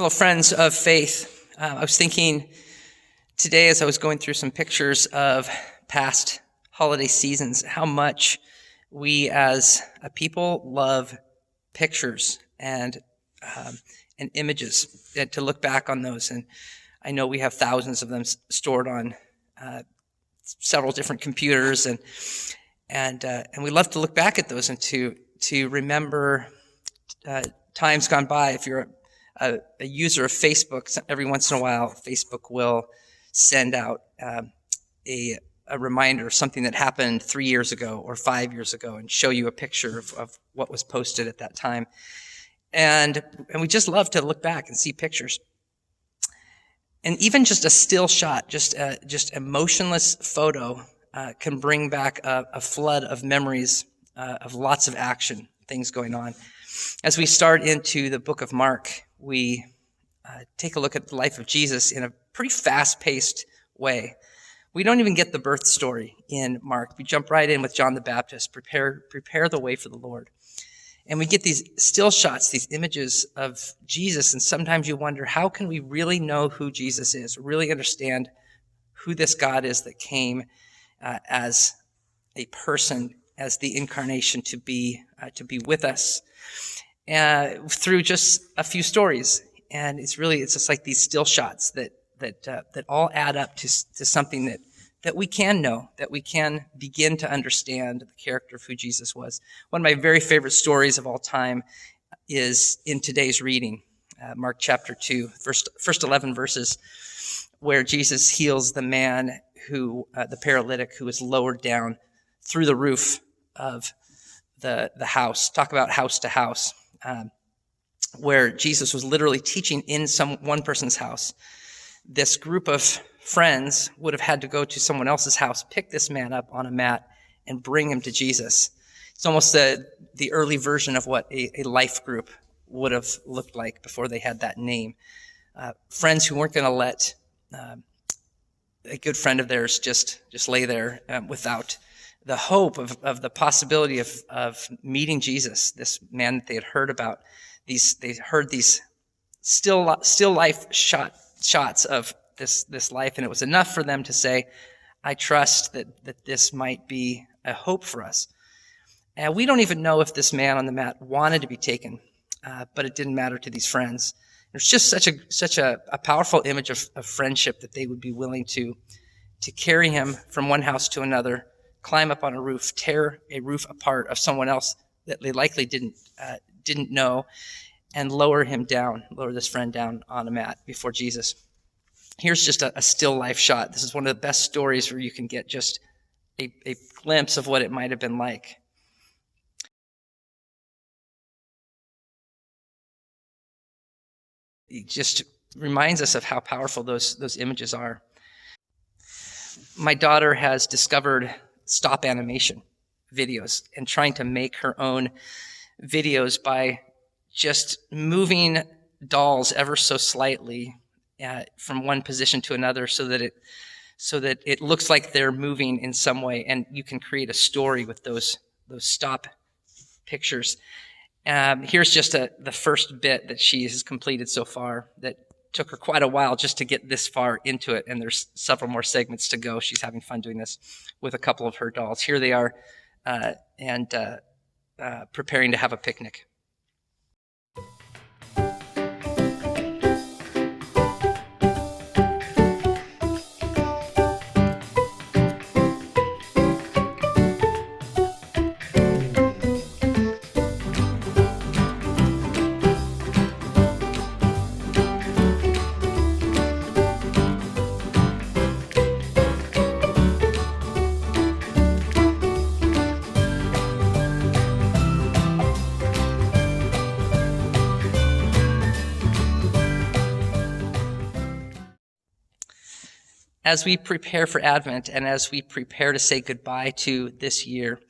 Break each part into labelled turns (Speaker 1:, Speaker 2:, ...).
Speaker 1: Hello, friends of faith. I was thinking today as I was going through some pictures of past holiday seasons, how much we as a people love pictures and images, to look back on those. And I know we have thousands of them stored on several different computers, and we love to look back at those and to remember times gone by. If you're a user of Facebook, every once in a while, Facebook will send out a reminder of something that happened 3 years ago or 5 years ago and show you a picture of what was posted at that time. And we just love to look back and see pictures. And even just a still shot, just a motionless photo can bring back a flood of memories of lots of action, things going on. As we start into the book of Mark, we take a look at the life of Jesus in a pretty fast-paced way. We don't even get the birth story in Mark. We jump right in with John the Baptist, prepare the way for the Lord. And we get these still shots, these images of Jesus, and sometimes you wonder, how can we really know who Jesus is, really understand who this God is that came as a person, as the incarnation to be with us through just a few stories. And it's just like these still shots that all add up to something that we can know, that we can begin to understand the character of who Jesus was. One of my very favorite stories of all time is in today's reading, Mark chapter 2, first 11 verses, where Jesus heals the man the paralytic who was lowered down through the roof of the house. Talk about house to house, where Jesus was literally teaching in one person's house. This group of friends would have had to go to someone else's house, pick this man up on a mat, and bring him to Jesus. It's almost the early version of what a life group would have looked like before they had that name. Friends who weren't going to let a good friend of theirs just lay there without the hope of the possibility of meeting Jesus, this man that they had heard about. They heard these still life shots of this life, and it was enough for them to say, I trust that this might be a hope for us. And we don't even know if this man on the mat wanted to be taken, but it didn't matter to these friends. There's just such a powerful image of friendship that they would be willing to carry him from one house to another, climb up on a roof, tear a roof apart of someone else that they likely didn't know, and lower this friend down on a mat before Jesus. Here's just a still life shot. This is one of the best stories where you can get just a glimpse of what it might have been like. It just reminds us of how powerful those images are. My daughter has discovered stop animation videos and trying to make her own videos by just moving dolls ever so slightly from one position to another so that it looks like they're moving in some way, and you can create a story with those stop pictures. Here's just the first bit that she has completed so far that took her quite a while just to get this far into it, and there's several more segments to go. She's having fun doing this with a couple of her dolls. Here they are, and preparing to have a picnic. As we prepare for Advent and as we prepare to say goodbye to this year,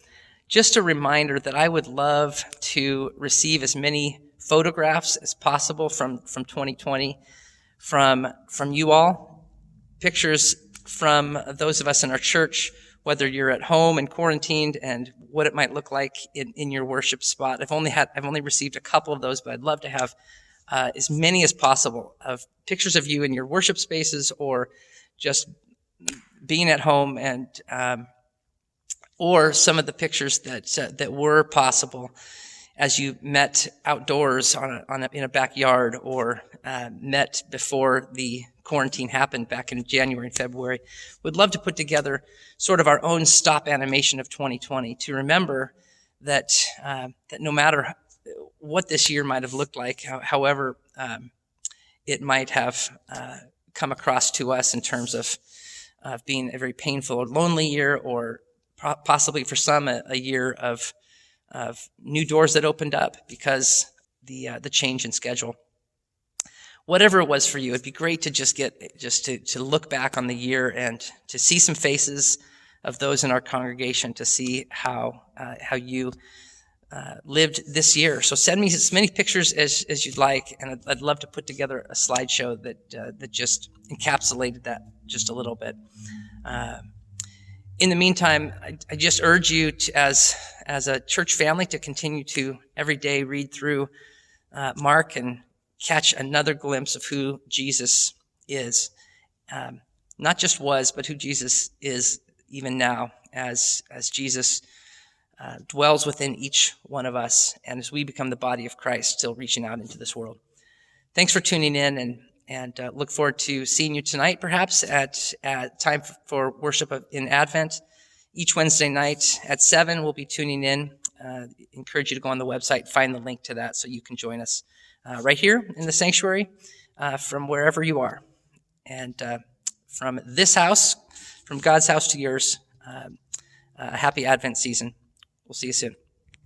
Speaker 1: just a reminder that I would love to receive as many photographs as possible from 2020, from you all, pictures from those of us in our church, whether you're at home and quarantined, and what it might look like in your worship spot. I've only received a couple of those, but I'd love to have as many as possible of pictures of you in your worship spaces, or just being at home, and or some of the pictures that were possible as you met outdoors in a backyard, or met before the quarantine happened back in January and February. We'd love to put together sort of our own stop animation of 2020 to remember that no matter what this year might have looked like, however it might have come across to us in terms of being a very painful or lonely year, or possibly for some a year of new doors that opened up because the change in schedule. Whatever it was for you, it'd be great to to look back on the year and to see some faces of those in our congregation, to see how you lived this year. So send me as many pictures as you'd like, and I'd love to put together a slideshow that just encapsulated that just a little bit. In the meantime, I just urge you to, as a church family, to continue to every day read through Mark and catch another glimpse of who Jesus is. Not just was, but who Jesus is even now, as Jesus dwells within each one of us, and as we become the body of Christ, still reaching out into this world. Thanks for tuning in, and look forward to seeing you tonight, perhaps at time for worship in Advent. Each Wednesday night at 7, we'll be tuning in. Encourage you to go on the website, find the link to that so you can join us right here in the sanctuary from wherever you are. And from this house, from God's house to yours, happy Advent season. We'll see you soon.